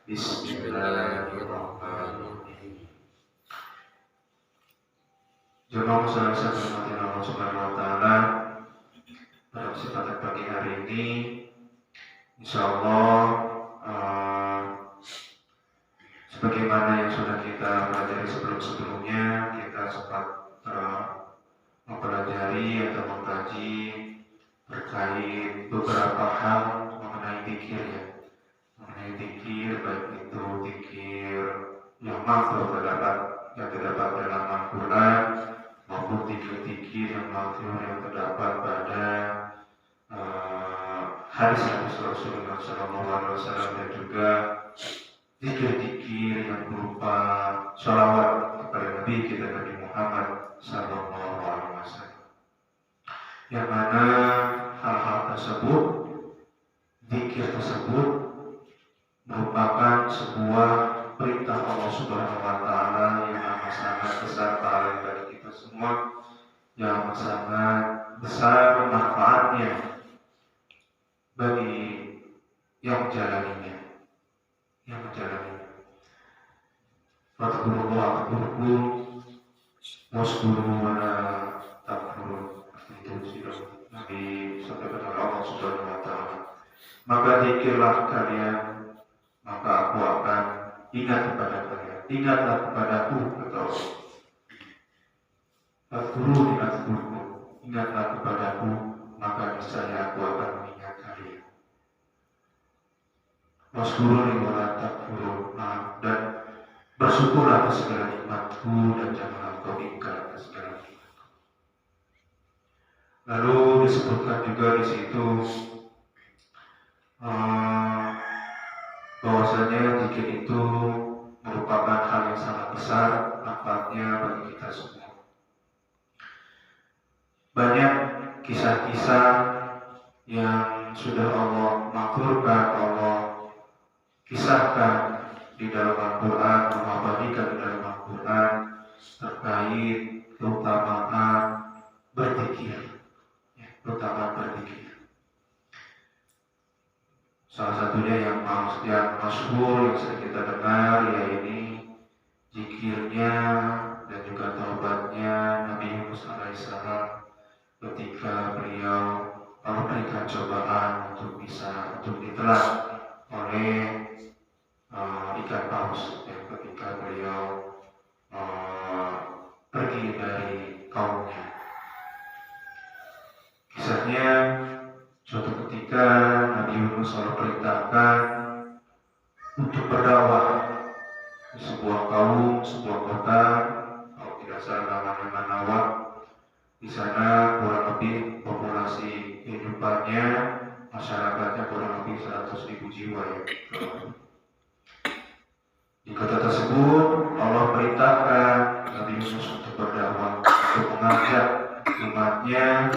Bismillahirrahmanirrahim. Jemaah muslimin yang Allah Subhanahu wa taala, pada kesempatan pagi hari ini insyaallah sebagaimana yang sudah kita pelajari sebelum-sebelumnya, kita sempat mempelajari atau mengkaji terkait beberapa hal mengenai zikir ya. Mengenai zikir, baik itu zikir yang makhluk yang terdapat dalam Al-Quran maupun zikir-zikir yang makhluk yang terdapat pada hadis-hadis Rasulullah SAW, dan juga zikir-zikir yang berupa sholawat kepada Nabi kita Nabi Muhammad SAW, yang mana hal-hal tersebut, zikir tersebut merupakan sebuah perintah Allah Subhanahu wa taala yang amat sangat besar pahala bagi kita semua, yang amat sangat besar manfaatnya bagi yang menjalaninya. Fadhkurullah takfurun wasburu wala takfurun. Itu sudah Nabi sampaikan oleh Allah Subhanahu wa taala. Maka zikirlah kalian, maka aku akan ingat kepada kalian. Ingatlah kepadaku, kata Allah. Fadhkuruni azkurkum. Ingatlah kepadaku, maka niscaya aku akan mengingat kalian. Waskuruni wala takfurun. Dan bersyukurlah atas segala nikmatku, dan janganlah kau ingkar atas segala nikmatku. Lalu disebutkan juga di situ bahwasanya zikir itu merupakan hal yang sangat besar manfaatnya bagi kita semua. Banyak kisah-kisah yang sudah Allah makhlukkan, Allah kisahkan di dalam Al-Quran, mengabadikan di dalam Al-Quran terkait keutamaan berzikir, Salah satunya yang masyhur yang sering kita dengar, yaitu zikirnya dan juga taubatnya Nabi Yunus alaihissalam ketika beliau memberikan cobaan untuk ditelan oleh ikan paus, ketika beliau pergi dari kaumnya. Kisahnya, suatu ketika Nabi Yunus Allah perintahkan untuk berdakwah di sebuah kaum, sebuah kota, kalau tidak salah namanya Manawa. Di sana kurang lebih populasi kehidupannya, masyarakatnya kurang lebih 100.000 jiwa ya. Di kota tersebut Allah perintahkan Nabi Yunus untuk berdakwah, untuk mengajak umatnya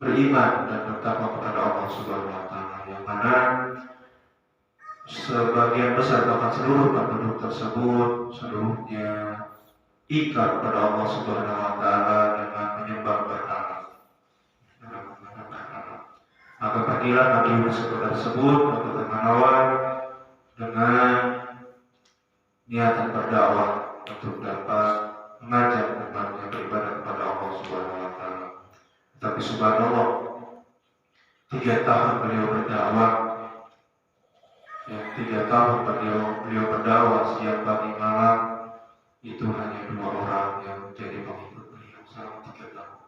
beriman dan bertakwa kepada Allah Subhanahu wa taala, yang mana sebagian besar bahkan seluruh penduduk tersebut seluruhnya ikrar kepada Allah Subhanahu wa taala dengan menyembah berhala. Maka pergilah Nabi Yunus ke kota tersebut, ke kota Manawa, dengan niatan berdakwah untuk dapat mengajak umatnya beribadah kepada Allah Subhanahu wa taala. Tapi subhanallah, 3 tahun beliau berdakwah, 3 tahun beliau berdakwah siang pagi malam, itu hanya 2 orang yang menjadi pengikut beliau selama 3 tahun.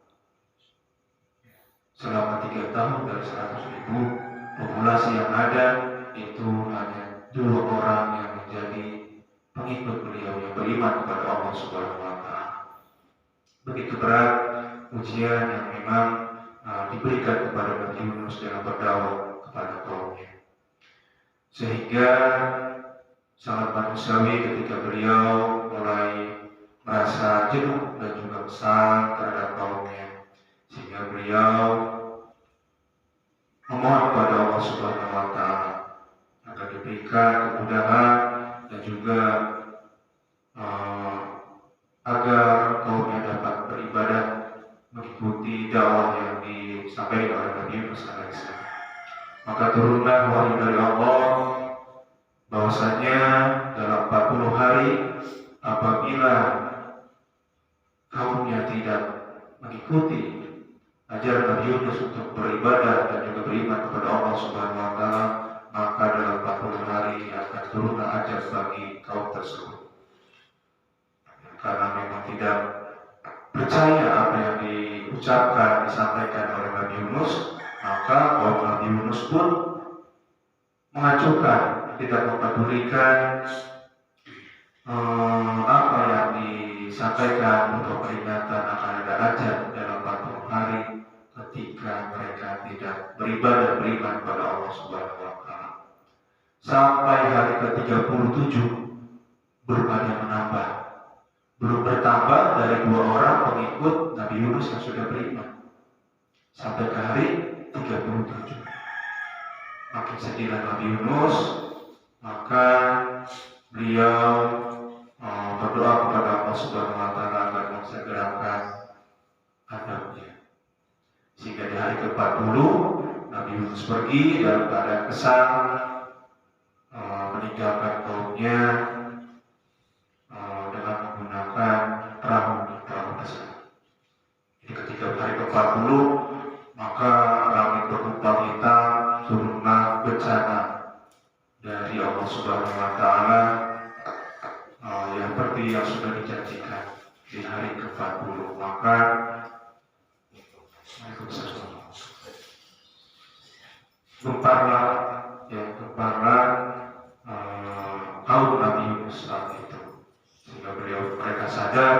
Selama 3 tahun dari 100.000 populasi yang ada, itu hanya 2 orang yang menjadi pengikut beliau yang beriman kepada Allah Subhanahu wa taala. Begitu berat ujian yang memang diberikan kepada Nabi Yunus dalam berdakwah kepada kaumnya, sehingga sangat manusiawi ketika beliau mulai merasa jenuh dan juga kesal terhadap kaumnya, sehingga beliau memohon kepada Allah Subhanahu wa taala agar diberikan kemudahan dan juga agar kaumnya dapat beribadah mengikuti dakwah yang disampaikan oleh Nabi Yunus alaihissalam. Maka turunlah wahyu dari Allah bahwasanya dalam 40 hari apabila kaumnya tidak mengikuti ajaran Nabi Yunus untuk beribadah dan juga beriman kepada Allah Subhanahu wa taala, maka dalam 40 hari akan turun azab bagi kaum tersebut. Karena memang tidak percaya apa yang diucapkan, disampaikan oleh Nabi Yunus, maka kaum Nabi Yunus pun mengacuhkan, tidak mempedulikan apa yang disampaikan untuk peringatan akan ada azab dalam 40 hari ketika mereka tidak beriman kepada Allah Subhanahu wa taala. Sampai hari ke-37 belum ada yang menambah. Belum bertambah dari 2 orang pengikut Nabi Yunus yang sudah beriman. Sampai ke hari 37. Makin sedihlah Nabi Yunus, maka beliau berdoa kepada Allah Subhanahu wa taala agar mensegerakan azabnya. Sehingga di hari ke-40 Nabi Yunus pergi dalam keadaan kesal, meninggalkan kaumnya dengan menggunakan perahu tersebut. Jadi ketika hari ke-40 maka langit berlubang hitam, turunlah bencana dari Allah Subhanahu wa taala yang seperti yang sudah dijanjikan di hari ke-40. Maka gemparlah kaum Nabi Yunus saat itu, sehingga mereka sadar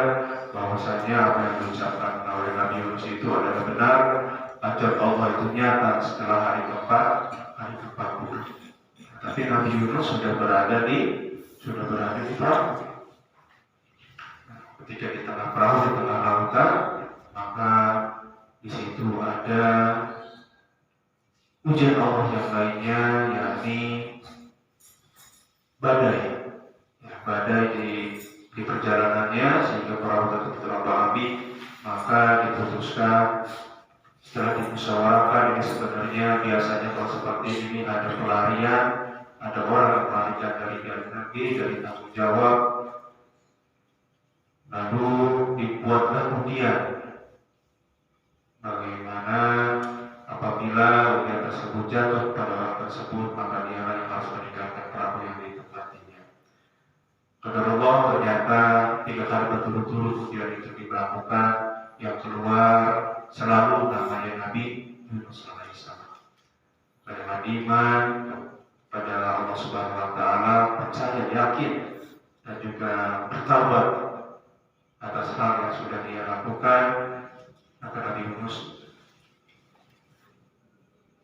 bahwasanya apa yang diucapkan oleh Nabi Yunus itu adalah benar. Ajab Allah itu nyata setelah hari ke-40. Tapi Nabi Yunus sudah berada di perahu. Ketika di tengah perahu, di tengah lautan, maka di situ ada ujian Allah yang lainnya, yakni badai. Badai di perjalanannya sehingga perahu tersebut terombang ambing. Maka diputuskan setelah dimusyawarahkan, ini sebenarnya biasanya kalau seperti ini ada pelarian, ada orang yang melarikan dari tanggung jawab, lalu dibuatlah undian bagaimana apabila undian tersebut jatuh pada orang tersebut, maka dia yang harus meninggalkan perahu yang ditempatinya. Qadarullah, ternyata 3 kali berturut-turut undian itu dilakukan, yang keluar selalu namanya Nabi Yunus alaihissalam. Dengan iman pada Allah Subhanahu wa taala, percaya, yakin, dan juga bertaubat atas hal yang sudah dia lakukan, maka Nabi Yunus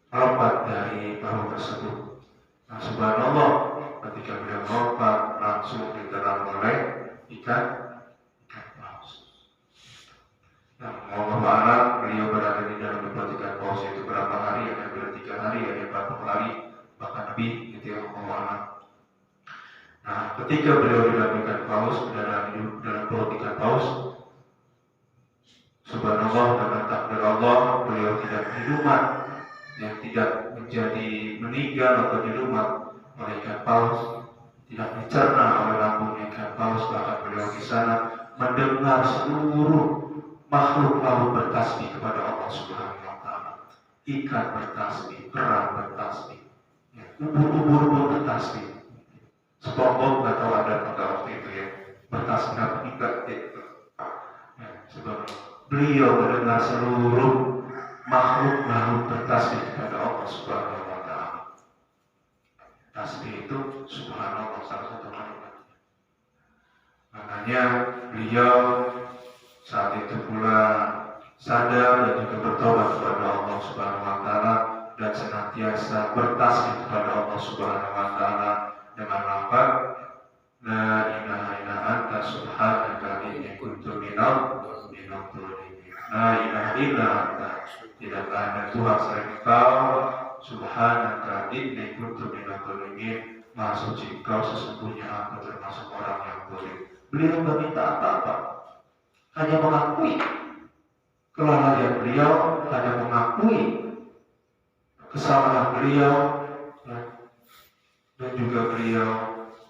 melompat dari perahu tersebut. Nah, subhanallah, ketika beliau melompat langsung diterang oleh ikan paus. Yang Allah beliau berada di dalam ikan paus itu berapa hari? Ada 3 hari, ada 40 hari, bahkan lebih, itu yang Allah. Nah, ketika beliau di dalam ikan paus, dalam perut ikan paus, subhanallah, dengan takdir Allah, beliau tidak dilumat, yang tidak menjadi meninggal atau dilumat oleh ikan paus, tidak dicerna oleh lambung ikan paus. Bahkan beliau di sana mendengar seluruh makhluk laut bertasbih kepada Allah Subhanahu wa taala. Ikan bertasbih, kerang bertasbih, ubur-ubur pun bertasbih. SpongeBob nggak tahu ada pada waktu itu ya, bertasbih ikan itu. Sebab beliau mendengar seluruh makhluk bertasbih kepada Allah Subhanahu wa taala. Tasbih itu subhanallah salah satu kalimat. Makanya beliau saat itu pula sadar dan juga bertobat kepada Allah Subhanahu wa taala dan senantiasa bertasbih kepada Allah Subhanahu wa taala dengan lafaz la ilaha illa anta subhanaka inni kuntu minadh dhalimin. La ilaha illa anta, tidak ada Tuhan selain Engkau, subhanaka inni kuntu minadh dhalimin, maha suci Engkau, sesungguhnya aku termasuk orang yang zalim. Beliau tidak minta apa-apa, hanya mengakui kelalaian beliau, hanya mengakui kesalahan beliau, dan juga beliau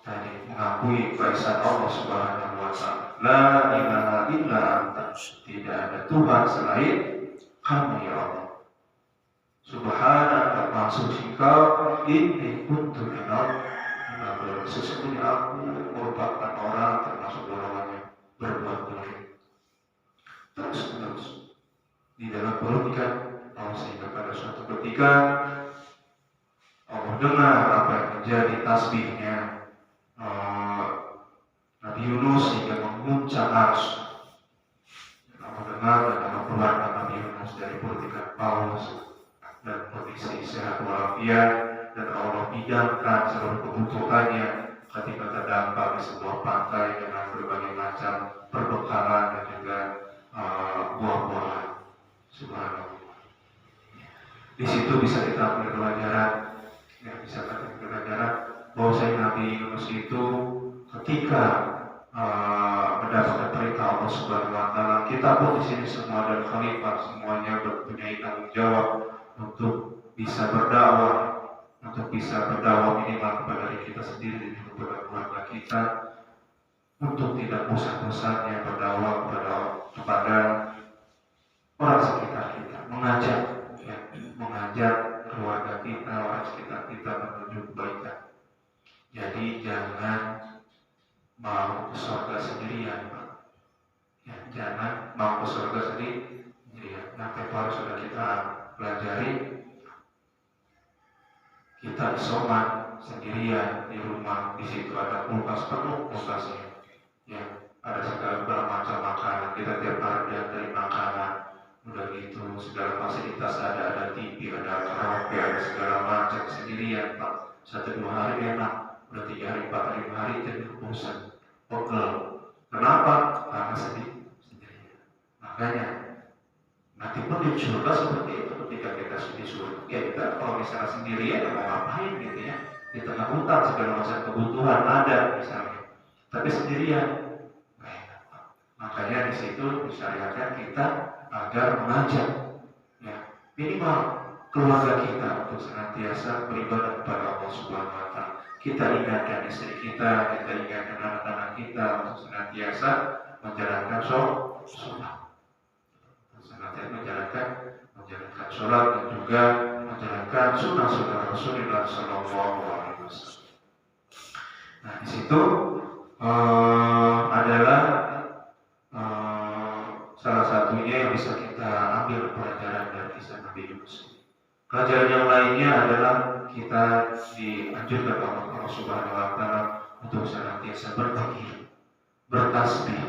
tadi mengakui keesaan Allah Subhanahu wa Ta'ala. La ilaha illa anta, tidak ada Tuhan selain Kamu ya Allah. Subhanaka, maha suci Kau, inni kuntu minal munaffiqin, sesungguhnya aku merupakan orang termasuk golongan yang berbuat dolim. Terus di dalam perhatikan Allah, sehingga pada suatu ketika Allah dengar apa yang menjadi tasbihnya Nabi Yunus hingga memuncak ars. Allah dengar dan Allah keluarkan Nabi Yunus dari perhatikan paus dan kondisi sehat walafiat, dan Allah bidangkan seluruh kebutuhannya ketika terdampak di sebuah pantai dengan berbagai macam perbekalan dan juga buah-buahan. Subhanallah. Di situ bisa kita ambil pelajaran, bisa kita ambil pelajaran bahwa Nabi Yunus itu ketika mendapatkan perintah Allah Subhanahu wa Ta'ala, kita pun di sini semua adalah khalifah, semuanya mempunyai tanggung jawab untuk bisa berdakwah, minimal kepada diri kita sendiri dan juga kepada keluarga kita, untuk tidak bosan-bosannya berdakwah kepada orang sekitar kita, mengajak keluarga kita, orang sekitar kita menuju kebaikan. Jadi jangan mau ke surga sendirian, Pak. Ya, jangan mau ke surga sendirian. Nah, harus sudah kita pelajari. Kita isoman sendirian di rumah, di situ ada kulkas penuh kulkasnya. Ya, ada segala macam makanan. Kita tiap hari diantari makanan. Udah gitu, segala fasilitas ada TV, ada karaoke, ada segala macam sendirian, Pak. 1-2 hari enak, udah 3 hari, 4 hari, 5 hari jadi bosan, pegel. Kenapa? Karena sendirian. Makanya nanti pun di surga seperti itu, ketika kita di surga, ya kita kalau misalnya sendirian mau ngapain gitu ya, di tengah hutan segala macam kebutuhan ada misalnya, tapi sendirian. Makanya di situ disyariatkan kita agar mengajak, ya, minimal keluarga kita untuk senantiasa beribadah kepada Allah Subhanahu wa Ta'ala. Kita ingatkan istri kita ingatkan anak-anak kita untuk senantiasa menjalankan sholat, senantiasa menjalankan sholat dan juga menjalankan sunnah Rasulullah Sallallahu Alaihi Wasallam. Nah, di situ adalah salah satunya yang bisa kita ambil pelajaran dari kisah Nabi Yunus. Pelajaran yang lainnya adalah kita dianjurkan oleh Allah Subhanahu wa Ta'ala untuk senantiasa berzikir, bertasbih.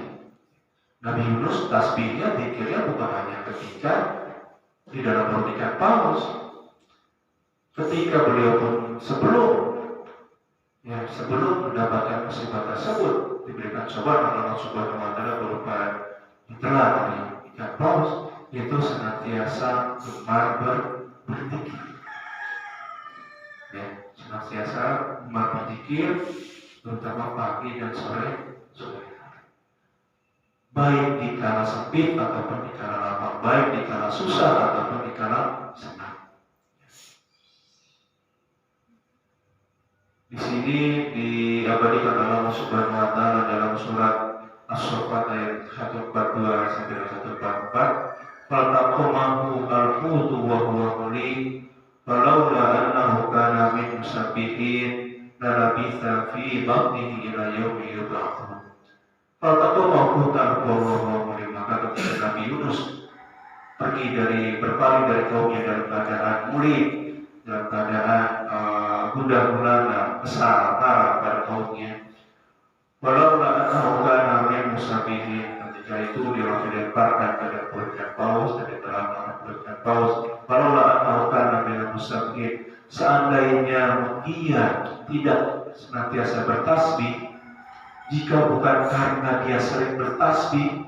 Nabi Yunus tasbihnya, zikirnya bukan hanya ketika di dalam perut ikan paus, ketika beliau pun sebelum mendapatkan musibah tersebut, diberikan cobaan oleh Allah Subhanahu wa Ta'ala berupa ditelan oleh ikan paus, itu senantiasa gemar berzikir. Ya, senantiasa gemar berzikir, terutama pagi dan sore hari. Baik di kala sempit ataupun di kala lapang, baik di kala susah ataupun di kala senang. Di sini diabadikan Allah Subhanahu wa Ta'ala dalam surat As-Saffat ayat 142 sampai 144. Faltaqamahu al-hutu wa huwa mulim, falaula annahu kana min musabbihin lalabitha fi batnihi ila yaumi yub'atsun. Faltaqamahu al-hutu wa huwa mulim, maka ketika Nabi Yunus berpaling dari kaumnya dalam keadaan mulim, dalam keadaan gundah gulana, besar marah pada kaumnya. Walaupun annahu kana min musabbihin, ketika itu dia dilemparkan ke dalam perut ikan paus dan ditelan perut ikan paus. Walaupun annahu kana min musabbihin, seandainya dia tidak senantiasa bertasbih, jika bukan karena dia sering bertasbih,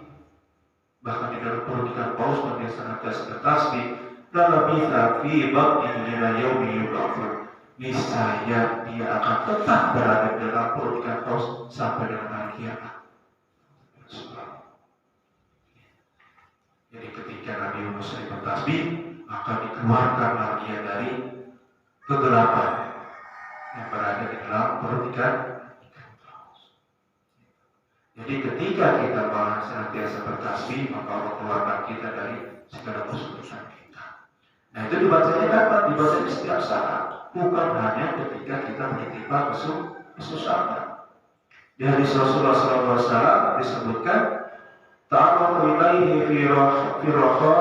bahkan di dalam perut ikan paus pun dia senantiasa bertasbih, lalabitha fi batnihi ila yaumi yub'atsun, niscaya dia akan tetap berada di dalam perut ikan paus sampai dengan hari kiamat. Jadi ketika Nabi Yunus bertasbih, maka dikeluarkanlah dia dari kegelapan, yang berada di dalam perut ikan paus. Jadi ketika kita senantiasa bertasbih, maka Allah keluarkan kita dari segala kesulitan kita. Nah itu dibacanya kapan? Dibaca di setiap saat, bukan hanya ketika kita menimpa kesusahan. Di hadis Rasulullah SAW disebutkan, ta'arrafu ilaihi fi raha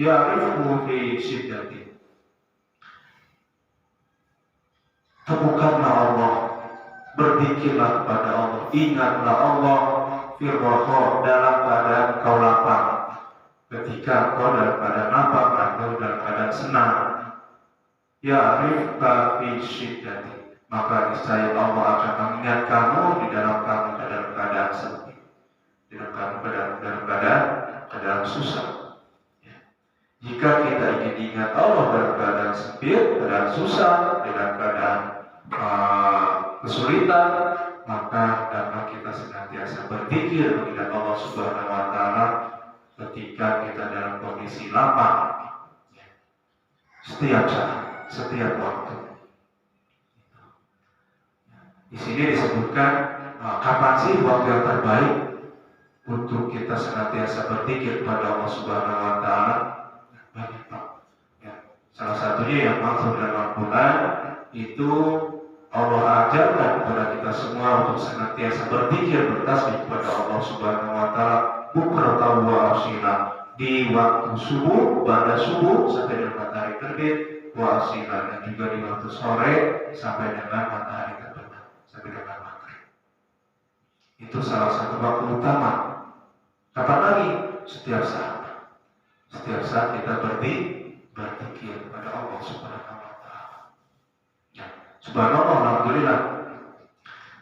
ya'rifuhu fi syiddati. Temukanlah Allah, berzikirlah kepada Allah, ingatlah Allah fi raha, dalam keadaan kau lapar, ketika kau dalam keadaan lapar atau dalam keadaan senang. Ya'rifka fi syiddati, maka niscaya Allah akan mengingat kamu di dalam keadaan sepi, di dalam keadaan susah. Ya. Jika kita ingin ingat Allah dalam keadaan sempit, keadaan susah, dalam keadaan kesulitan, maka dapat kita senantiasa berzikir mengingat Allah Subhanahu Wa Taala ketika kita dalam kondisi lapar, ya. Setiap saat, setiap waktu. Di sini disebutkan kapan sih waktu yang terbaik untuk kita senantiasa berzikir kepada Allah Subhanahu Wa Taala. Banyak Pak. Ya. Salah satunya yang masuk dalam Al-Quran itu Allah ajarkan kepada kita semua untuk senantiasa berzikir, bertasbih kepada Allah Subhanahu Wa Taala bukratan wa asila, di waktu subuh, pada subuh sampai dengan matahari terbit, wa asila, dan juga di waktu sore sampai dengan matahari terbenam, sampai dengan maghrib. Itu salah satu waktu utama. Kapan lagi? Setiap saat. Setiap saat kita berzikir kepada Allah Subhanahu Wa Taala. Ya. Subhanallah, alhamdulillah.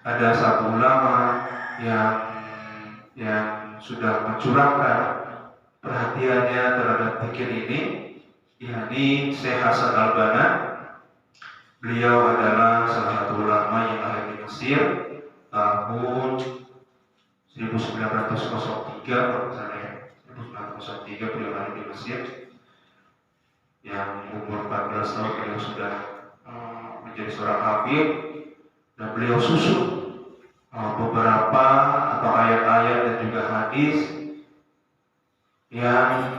Ada satu ulama yang sudah mencurahkan perhatiannya terhadap zikir ini, yakni Syekh Hasan Al-Banna. Beliau adalah salah satu ulama yang lahir di Mesir tahun 1903, kalau misalnya 1903 beliau lahir di Mesir. Yang umur 14 tahun beliau sudah menjadi seorang hafid, dan beliau susun beberapa atau ayat-ayat dan juga hadis yang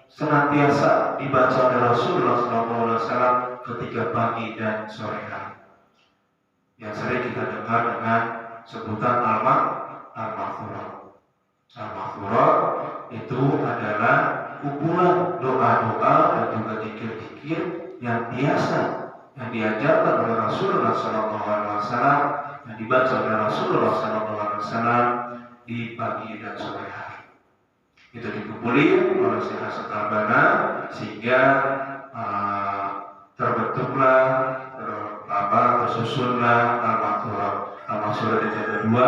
senantiasa dibaca oleh Rasulullah SAW ketika pagi dan sore hari, yang sering kita dengar dengan sebutan al-maghfurah. Al-maghfurah itu adalah kumpulan doa-doa dan juga zikir-zikir yang biasa yang diajarkan oleh Rasulullah SAW, yang dibaca oleh Rasulullah SAW di pagi dan sore hari. Itu dikumpulkan oleh Syekh Hasan Al-Banna sehingga tersusunlah al-maghfurah. Al-maghfurah itu ada dua,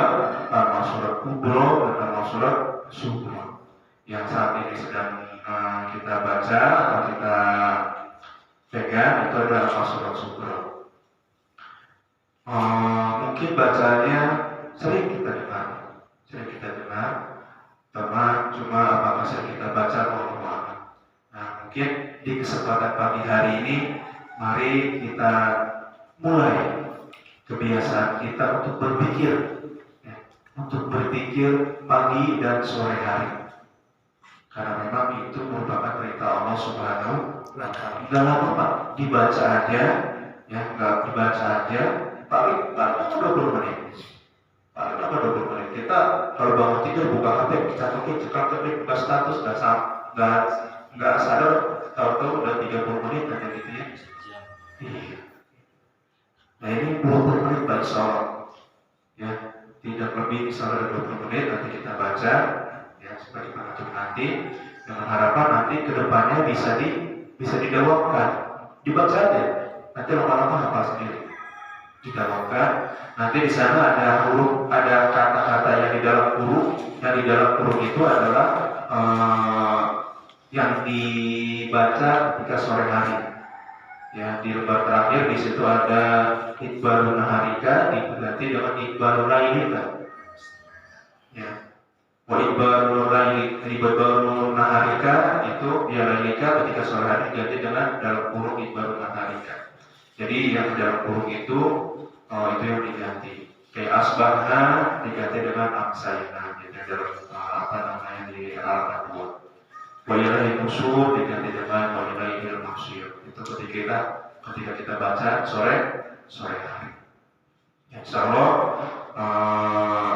al-maghfurah kubro dan al-maghfurah sugro, yang saat ini sedang kita baca atau kita pegang. Itu adalah al-maghfurah sugro. Mungkin bacanya sering kita dengar, cuma apakah sering kita baca atau tidak. Nah, mungkin di kesempatan pagi hari ini, mari kita mulai kebiasaan kita untuk berpikir, ya, untuk berpikir pagi dan sore hari, karena memang itu merupakan perintah Allah Subhanahu Wa Taala. Nggak lama Pak, dibaca aja, ya, nggak dibaca aja, paling 20 menit. Paling lama 20 menit. Kita kalau bangun tidur buka HP, kita ketik, buka status, nggak sadar, tahu-tahu udah 30 menit aja gitu ya. Iya. Nah ini 20 menit Pak, insyaallah. Ya, tidak lebih misalnya 20 menit nanti kita baca, ya, sebagai penutup nanti, dengan harapan nanti kedepannya bisa didawamkan, dibaca aja, nanti lama-lama hafal sendiri. Didawamkan, nanti di sana ada kata-kata yang di dalam huruf, yang di dalam huruf itu adalah yang dibaca ketika sore hari. Ya, di lembar terakhir di situ ada Iqbalun Naharika diganti dengan Iqbalun Lailika. Ya. Wa Iqbalun Naharika itu ya Lailika ketika sore hari diganti dengan dalam kurung Iqbalun Naharika. Jadi yang dalam kurung itu itu yang diganti. Kayak asbahna diganti dengan amsayna, gitu dalam di halaman 2. Wailahi nusur diganti dengan wailahil masir. Itu ketika kita baca sore hari. Insya Allah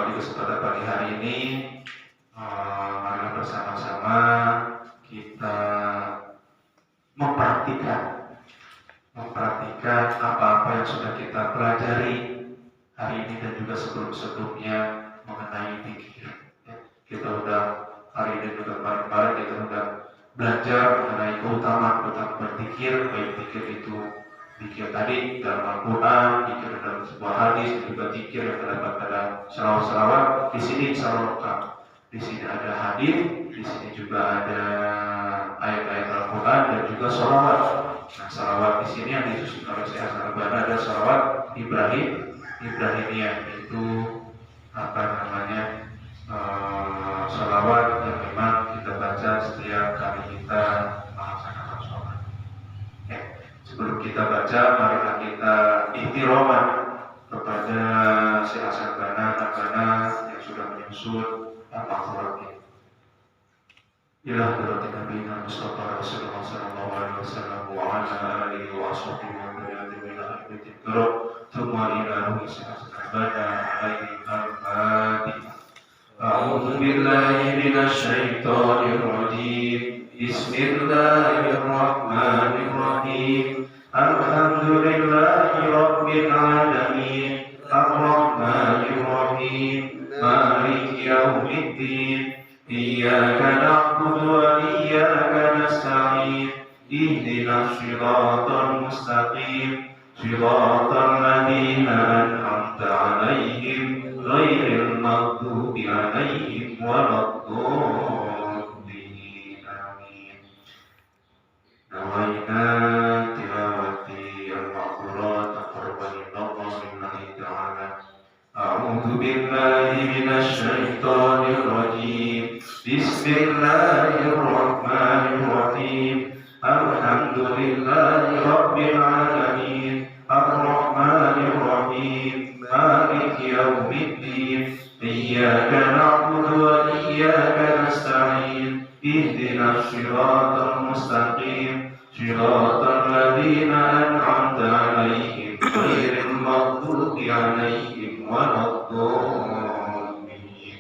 di kesempatan pagi hari ini marilah bersama-sama kita mempraktikkan apa-apa yang sudah kita pelajari hari ini dan juga sebelum-sebelumnya mengenai fikih. Kita udah hari ini juga kemarin kita udah belajar mengenai keutamaan berzikir, baik zikir itu zikir tadi dalam Al-Quran, zikir dalam sebuah hadis, juga zikir yang terdapat pada salawat. Di sini insyaallah lengkap. Di sini ada hadis, di sini juga ada ayat-ayat Al-Quran dan juga salawat. Nah, salawat di sini yang disusun oleh Syekh Hasan Al-Banna ada salawat Ibrahimiyah, itu salawat yang memang kita baca setiap kali kita melaksanakan sholat. Sebelum kita baca, marilah kita ihtiroman kepada Syekh Hasan Al-Banna yang sudah menyusun al-Quran ini. Ila hadratin Nabiina Mustafa Rasulullah sallallahu alaihi wasallam wa ala alihi wa sahbihi wa tabi'in ila akhir qur'an thumma ila ruhi Syekh Hasan Al-Banna alaihi al-Fatihah. A'udzu billahi minasy syaithanir rajim. Bismillahirrahmanirrahim. Alhamdulillahi rabbil alamin. Ar-Rahmanir Rahim. Maliki yaumiddin. Iyyaka na'budu wa iyyaka nasta'in. Ihdinas shiratal mustaqim. Shiratal ladzina an'amta 'alaihim ghairil maghdubi 'alaihim waladdallin. Amin. Nawaina tilawati al-maqburat taqabbalallahu lillahi ta'ala. A'udzu billahi minasy syaithanir rajim. Bismillahirrahmanirrahim. Alhamdulillahi rabbil alamin. Ar-Rahmanir Rahim. Maliki yaumiddin. Iyyaka na'budu wa iyyaka nasta'in. Ihdinas shiratal mustaqim. Shiratal ladzina an'amta 'alaihim ghairil maghdubi 'alaihim waladdallin.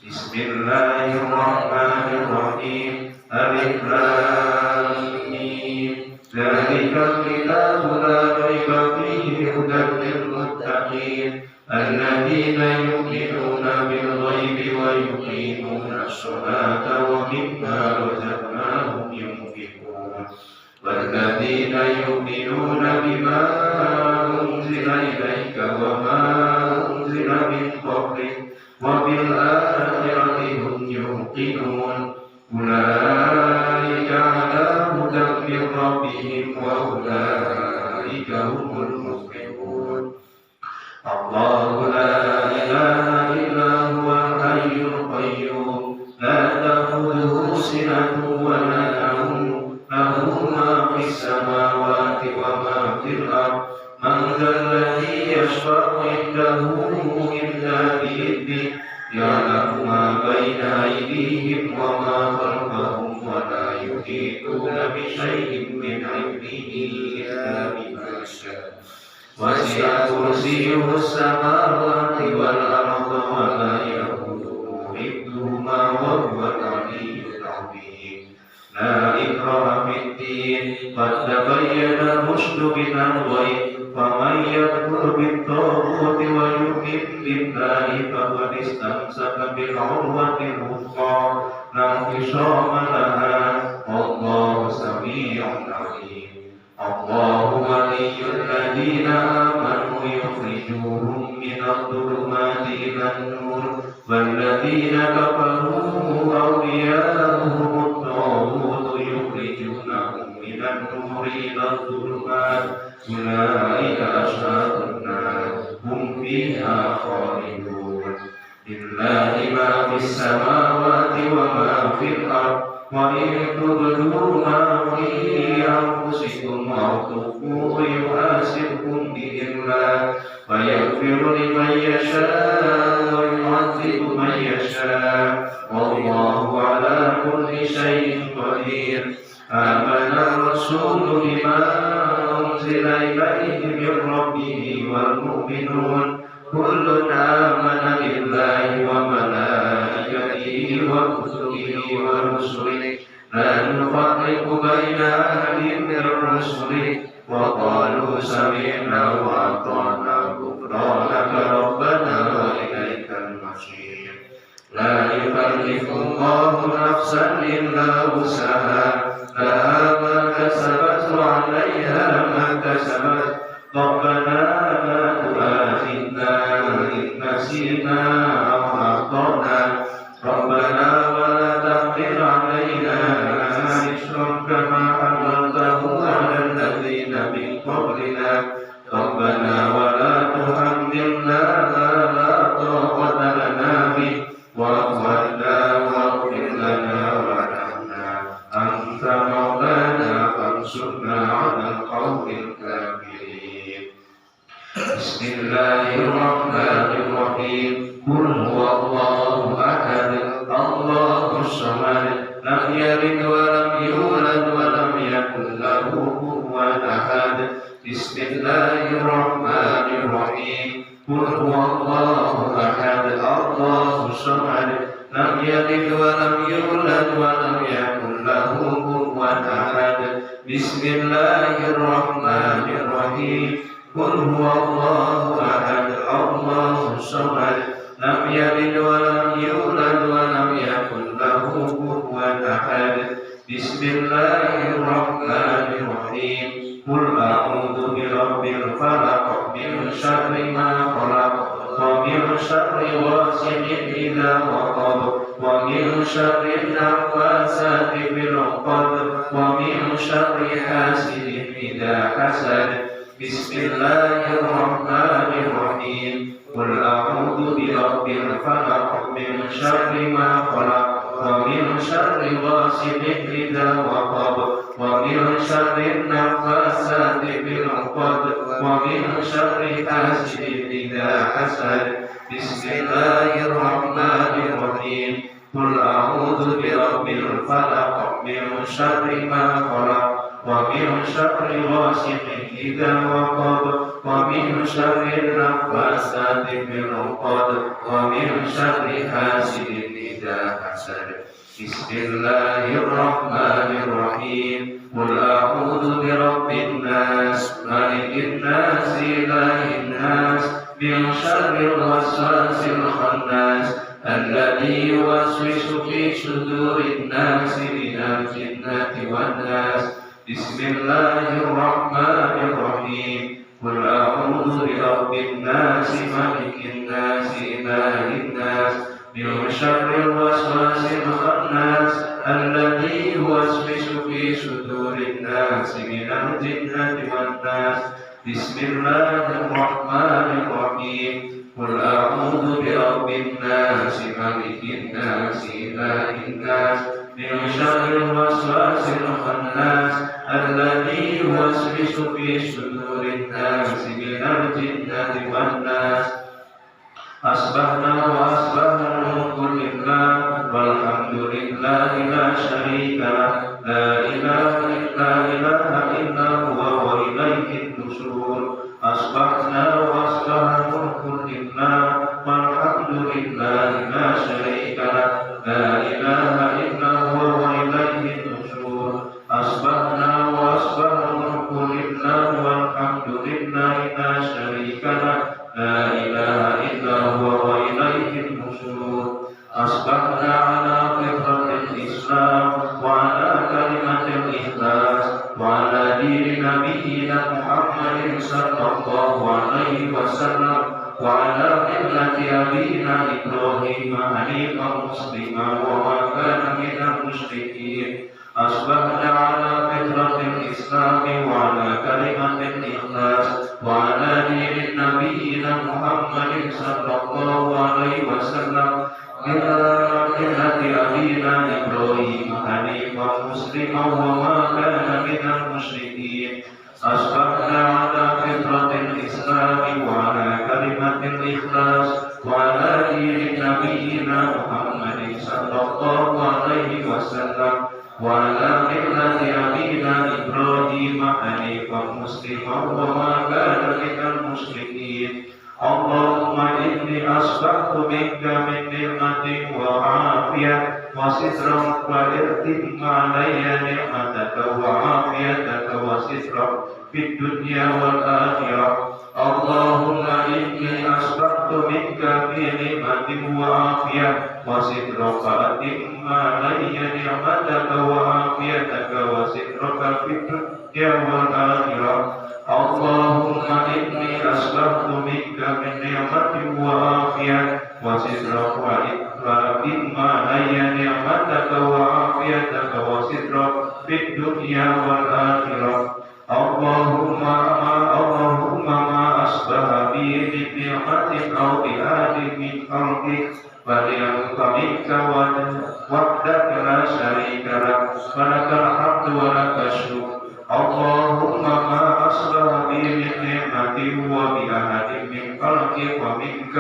Bismillahirrahmanirrahim. Alif Lam Mim. Dzalikal kitabu la raiba fihi hudan lil muttaqin alladzina yu'minuna bil ghaibi wa yuqimuna ash-sholata wa mimma razaqnahum yunfiqun walladzina yu'minuna bima unzila ilayka wa ma unzila min qablik wa bil akhirati hum yuqinun. Ulaika ala hudan min rabbihim wa ulaika humul muflihun. Allahu la ilaha illa huwal hayyul qayyum la ta'khudhuhu sinatun wa la nawm lahu ma fis samawati wa ma fil ardh. Man dzalladzi yashfa'u 'indahu illa bi'idhnihi. Ya'lamu ma baina aydihim wa ma khalfahum wa la yuhituna bi syai'in min 'ilmihi illa bima syaa. Wasi'a kursiyyuhu as-samawati wal arda wa la ya'uduhu hifdhuhuma wa huwal 'aliyyul 'azim. La ikraha fid din qad tabayyana rushdu minal ghayy. فمن يكفر بالطاغوت ويؤمن بالله فقد استمسك بالعروة الوثقى لا انفصام لها والله سميع عليم. الله ولي الذين آمنوا يخرجوهم من الظلمات إلى النور والذين كفروا أولياؤهم الطاغوت يخرجونهم من النور إلى الظلمات. أولئك أصحاب النار هم فيها خالدون. لله ما في السماوات وما في الأرض وإن تبدوا ما في أنفسكم أو تخفوه يحاسبكم به الله ويغفر لمن يشاء ويعذب من يشاء والله على كل شيء قدير آمن الرسول بما أنزل إليه من ربه والمؤمنون كل آمن بالله وملائكته وكتبه ورسله لا نفرق بين أحد من رسله وقالوا سمعنا وأطعنا غفرانك ربنا وإليك المصير لا يكلف الله نفسا إلا وسعها لها ما كسبت وعليها ما كسبت ربنا لا تؤاخذنا إن نسينا أو أخطأنا ربنا ولا تحمل علينا إصرا كما حملته على الذين من قبلنا ربنا ولا تحملنا ما لا طاقة لنا به واعف عنا واغفر لنا وارحمنا أنت مولانا فانصرنا على القوم الكافرين بسم الله الرحمن الرحيم قل هو الله أحد الله الصمد لم يلد ولم يولد ولم يكن له كفوا أحد بسم الله الرحمن الرحيم قل هو الله أحد الله الصمد لم يلد ولم يولد ولم يكن له كفوا أحد بسم الله الرحمن الرحيم قل هو الله أحد الله الصمد لم يلد ولم يولد ولم يكن له كفوا أحد بسم الله الرحمن الرحيم قل أعوذ برب الفلق من شر ما خلق ومن شر غاسق إذا وقب ومن شر النفاثات في العقد ومن شر حاسد إذا حسد بسم الله الرحمن الرحيم قل أعوذ برب الفلق من شر ما خلق ومن شر غاسق إذا وقب ومن شر النفاثات في العقد ومن شر حاسد إذا حسد بسم الله الرحمن الرحيم قل أعوذ برب الفلق من شر ما خلق ومن شر غاسق إذا وقب ومن شر النفاثات في العقد ومن شر حاسد إذا حسد بسم الله الرحمن الرحيم قل أعوذ برب الناس ملك الناس إله الناس من شر الوسواس الخناس الذي يوسوس في صدور الناس من الجنة والناس بسم الله الرحمن الرحيم قل أعوذ برب الناس ملك الناس إله الناس من شر الوسواس الخناس الذي يوسوس في صدور الناس من الجنة والناس بسم الله الرحمن الرحيم قل أعوذ برب الناس ملك الناس إله الناس من شر الوسواس الخناس الذي يوسوس في صدور الناس من الجنة والناس أصبحنا وأصبح الملك لله والحمد لله لا شريك له لا إله إلا هو وإليه النشور أصبحنا وأصبح الملك لله والحمد لله لا شريك له لا إله إلا هو وإليه النشور أصبحنا وأصبح الملك لله والحمد لله لا شريك له لا إله إلا هو وإليه النشور أصبحنا على فطرة الإسلام وعلى كلمة الإخلاص وعلى دين نبينا محمد صلى الله عليه وسلم وعلى ملة أبينا إبراهيم حنيفا مسلما وما كان من المشركين أصبحنا على فطرة الإسلام وعلى كلمة الإخلاص وعلى دين نبينا محمد صلى الله عليه وسلم ملة أبينا إبراهيم حنيفا مسلما وما كان من المشركين أصبحنا على فطرة الإسلام وعلى والإخلاص وعلى دين نبينا محمد صلى الله عليه وسلم وعلى ملة أبينا إبراهيم حنيفا مسلما وما كان من المشركين اللهم إني أصبحت منك من نعمة وعافية وسترا وإرتم علي نعمتك وعافيتك وسترا في الدنيا والآخرة اللهم إني أصبحت منك في نعمة وعافية وسترا فأتم علي نعمتك وعافيتك وسترك في الدنيا والآخرة اللهم إني أصبحت منك من نعمة وعافية وسترا فأتم علي نعمتك وعافيتك وسترا في الدنيا والآخرة اللهم ما أصبح بي من نعمة أو بأحد من خلقك فليمك منك وحدك لا شريك لك ولك الحمد ولك الشكر اللهم ما أصبح بي من نعمة وبأحد من خلقك ومنك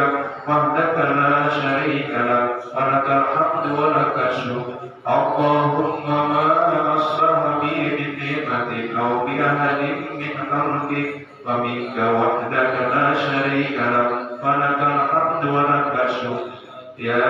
وحدك لا شريك لك ولك الحمد ولك الشكر اللهم ما أصبح بي من نعمة أو بأحد من خلقك ومنك وحدك لا شريك لك ولك الحمد ولك الشكر يا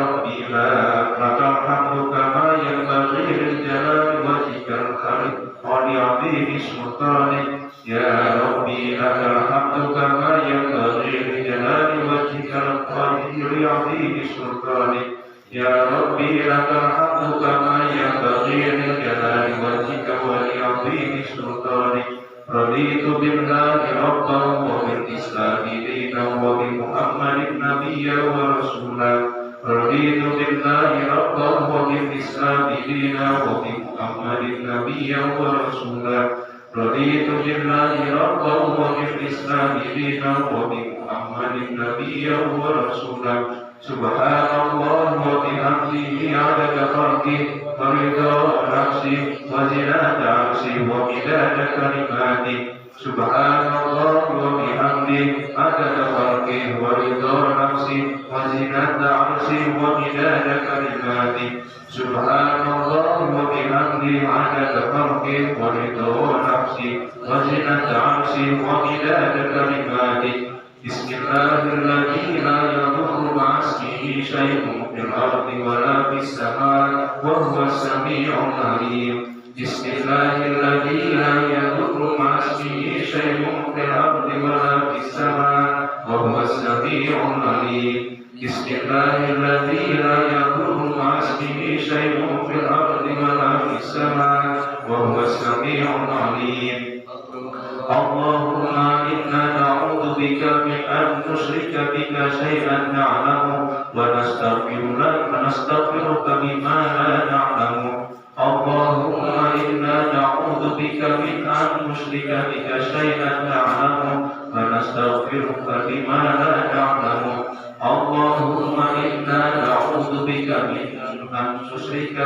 ربي لك الحمد كما ينبغي لجلال وجهك الكريم ولعظيم سلطانك يا ربي لك الحمد كما ينبغي لجلال وجهك الكريم ولعظيم سلطانك يا ربي لك الحمد كما ينبغي لجلال وجهك ولعظيم سلطانك رضيت بالله ربا وبالإسلام دينا وبمحمد نبيا ورسولا رضيت بالله ربا وبالإسلام دينا وبمحمد نبيا ورسولا رضيت بالله ربا وبالإسلام دينا وبمحمد نبيا ورسولا سبحان الله وبحمده عدد خلقه ورضا نفسه وزنة عرشه ومداد كلماته سبحان الله وبحمده عدد خلقه ورضا نفسه وزنة عرشه ومداد كلماته سبحان الله وبحمده عدد خلقه ورضا نفسه وزنة عرشه ومداد كلماته بسم الله الذي لا يضر مع اسمه شيء في الأرض ولا في السماء وهو السميع العليم بسم الله الذي لا يضر مع اسمه شيء في الأرض ولا في السماء وهو السميع العليم بسم الله الذي لا يضر مع اسمه شيء في الأرض ولا في السماء وهو السميع العليم اللهم إنا نعوذ بك من أن نشرك بك شيئا نعلمه ونستغفرك بما لا نعلمه اللهم إنا نعوذ بك من أن نشرك بك شيئا نعلمه ونستغفرك بما لا نعلمه اللهم إنا نعوذ بك من أن نشرك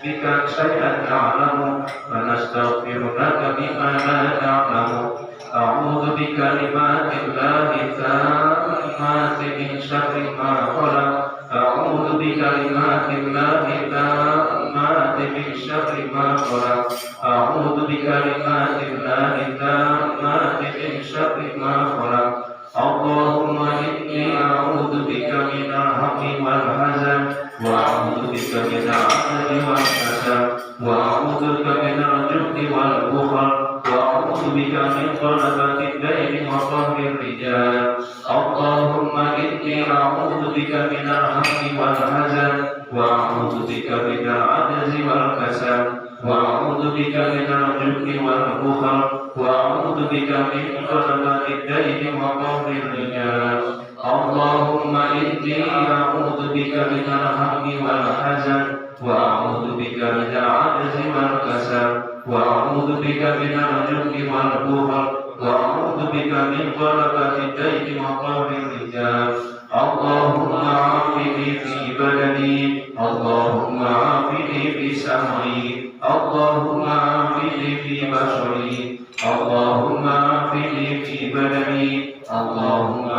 بك شيئا نعلمه ونستغفرك بما لا نعلمه أعوذ بكلمات الله التامات من شر ما خلق أعوذ بكلمات الله التامات من شر ما خلق أعوذ بكلمات الله التامات من شر ما خلق اللهم إني أعوذ بك من الهم والحزن وأعوذ بك من العجز والكسل وأعوذ بك من الجبن والبخل وأعوذ بك من غلبة الدين وقهر الرجال اللهم إني أعوذ بك من الهم والحزن وأعوذ بك من العجز والكسل وأعوذ بك من الجبن والبخل وأعوذ بك من غلبة الدين وقهر الرجال اللهم إني أعوذ بك من الهم والحزن وأعوذ بك من العجز والكسل وأعوذ بك من الجبن والبخل وأعوذ بك من غلبة الدين وقهر الرجال اللهم عافني في بدني اللهم عافني في سمعي اللهم عافني في بشري اللهم عافني في بدني اللهم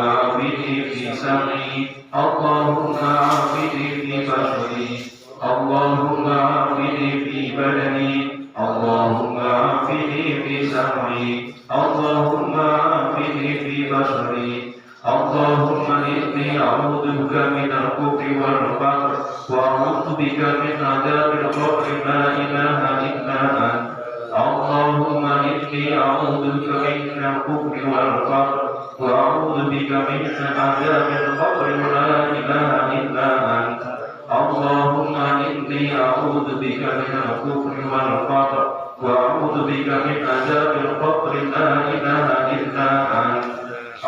سمعي اللهم عافني في بصري اللهم عافني في بدني اللهم عافني في سمعي اللهم عافني في بصري اللهم إني أعوذ بك من الكفر والفقر وأعوذ بك من عذاب القبر لا إله إلا أنت اللهم إني أعوذ بك من الكفر والفقر وأعوذ بك من عذاب القبر لا إله إلا أنت اللهم إني أعوذ بك من الكفر والفقر وأعوذ بك من عذاب القبر لا إله إلا أنت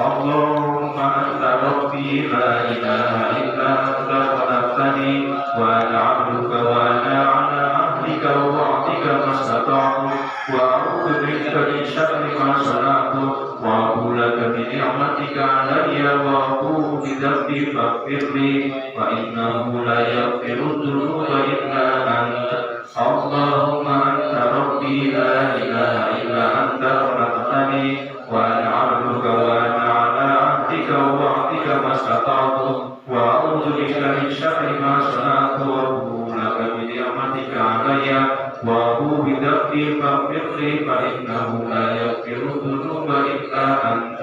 اللهم أنت ربي لا إله إلا أنت خلقتني وأنا عبدك وأنا على عهدك ووعدك ما استطعت وأعوذ بك من شر ما صنعت وأقول لك بنعمتك علي وأقول بذنبي فاغفر لي فإنه لا يغفر الذنوب إلا أنت اللهم أنت ربي لا إله إلا أنت خلقتني وأنا عبدك وأنا على عهدك ووعدك ما استطعت وأعوذ بك من شر ما صنعت وأبوء لك بنعمتك علي وأبوء بذنبي فاغفر لي فإنه لا يغفر الذنوب إلا أنت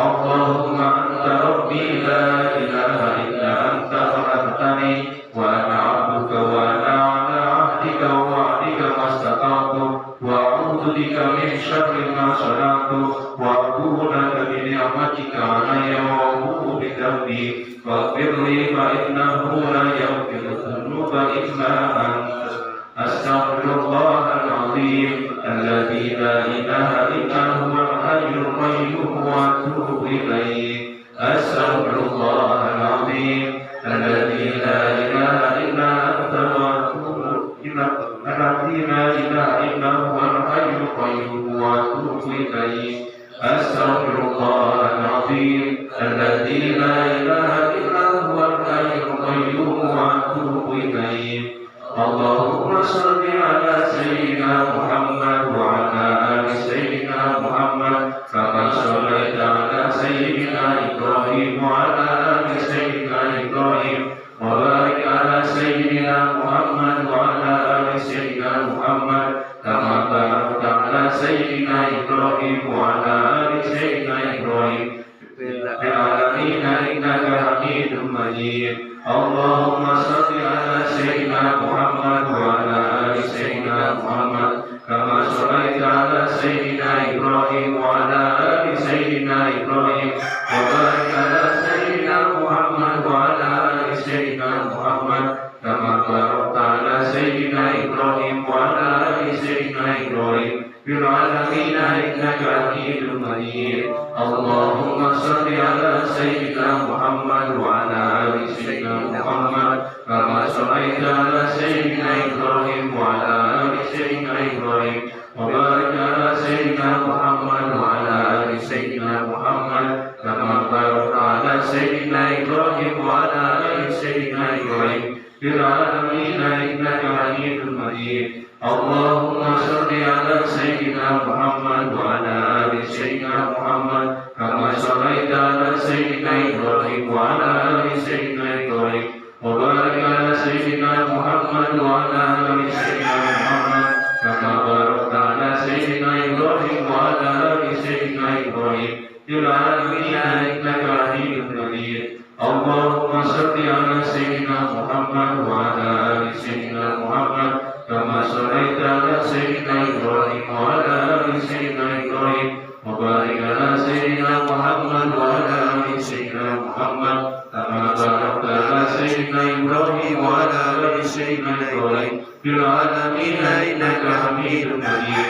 اللهم أنت ربي لا إله إلا أنت خلقتني وأنا عبدك وأنا على عهدك ووعدك ما استطعت وأعوذ بك من شر ما صنعت وأبوء لك بنعمتك علي وأبوء بذنبي فاغفر لي فإنه لا يغفر الذنوب إلا أنت أستغفر الله العظيم الذي لا إله إلا هو الحي القيوم وأتوب إليه أستغفر الله العظيم الذي لا إله إلا أنت وأتوب الذي لا إله إلا هو الحي القيوم وأتوب إليه أستغفر الله العظيم الذي لا إله إلا هو الحي القيوم وأتوب إليه اللهم صل على سيدنا محمد وعلى آل سيدنا محمد كما صليت على سيدنا إبراهيم وعلى آل سيدنا إبراهيم وبارك على سيدنا محمد وعلى آل سيدنا محمد كما باركت على سيدنا إبراهيم وعلى آل سيدنا إبراهيم في العالمين إنك حميد مجيد اللهم صل على سيدنا محمد وعلى آل سيدنا محمد كما صليت على سيدنا إبراهيم وعلى آل سيدنا إبراهيم وبارك على سيدنا محمد وعلى آل سيدنا محمد كما باركت على سيدنا إبراهيم وعلى آل سيدنا إبراهيم في العالمين إنك حميد مجيد اللهم صل على سيدنا محمد وعلى آل سيدنا محمد كما صليت على سيدنا إبراهيم وعلى آل سيدنا إبراهيم وبارك على سيدنا محمد وعلى آل سيدنا محمد كما باركت على سيدنا إبراهيم وعلى آل سيدنا إبراهيم في العالمين إنك حميد مجيد اللهم صل على سيدنا محمد وعلى آل سيدنا محمد كما صليت على سيدنا إبراهيم وعلى آل سيدنا إبراهيم وبارك على سيدنا محمد وعلى آل سيدنا محمد كما باركت على سيدنا إبراهيم وعلى آل سيدنا إبراهيم في العالمين إنك حميد مجيد اللهم صل على سيدنا محمد وعلى آل سيدنا محمد كما صليت على سيدنا إبراهيم وعلى آل سيدنا إبراهيم وبارك على سيدنا محمد وعلى آل سيدنا محمد كما باركت على سيدنا إبراهيم وعلى آل سيدنا إبراهيم في العالمين إنك حميد مجيد